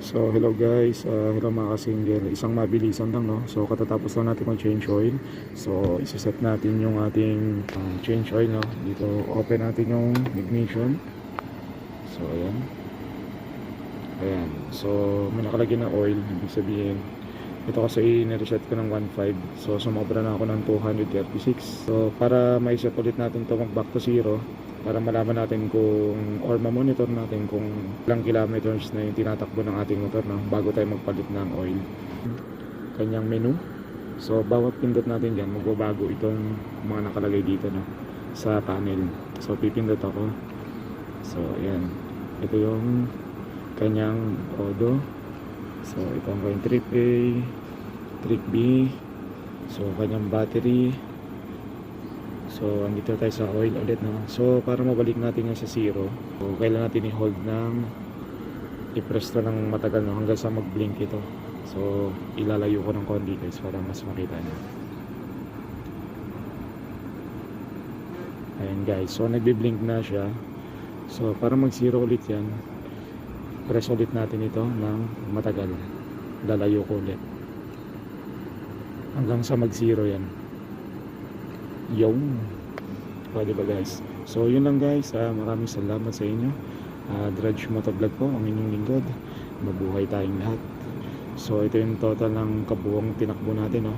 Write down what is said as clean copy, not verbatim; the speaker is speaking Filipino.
So hello guys, hello mga kasingger. Isang mabilisan lang, no. So katatapos lang natin mag-change oil. So isa-set natin yung ating change oil, no. Dito open natin yung ignition. So ayan. So may nakalagay na oil, ibig sabihin ito kasi nireset ko ng 1.5. So sumobra na ako ng 236. So para ma-set ulit natin to mag back to zero, para malaman natin kung or ma-monitor natin kung ilang kilometers na yung tinatakbo ng ating motor, no, bago tayo magpalit ng oil. Kanyang menu. So bawat pindot natin dyan magbabago itong mga nakalagay dito, no, sa panel. So pipindot ako. So ayan, ito yung kanyang odo. So ito ang kanyang trip A, trip B. So kanyang battery. So andito tayo sa oil ulit, no. So para mabalik natin yan sa zero, so kailangan natin i-hold i-press to ng matagal, no, hanggang sa mag-blink ito. So ilalayo ko ng konti guys para mas makita nyo. Ayan guys, so nagbi-blink na siya. So para mag-zero ulit yan, press ulit natin ito ng matagal. Lalayo ko ulit hanggang sa mag-zero yan. Yung pwede ba guys? So yun lang guys, maraming salamat sa inyo. Drudge Motovlog po, ang inyong lingkod. Mabuhay tayong lahat. So ito yung total ng kabuuang tinakbo natin, no.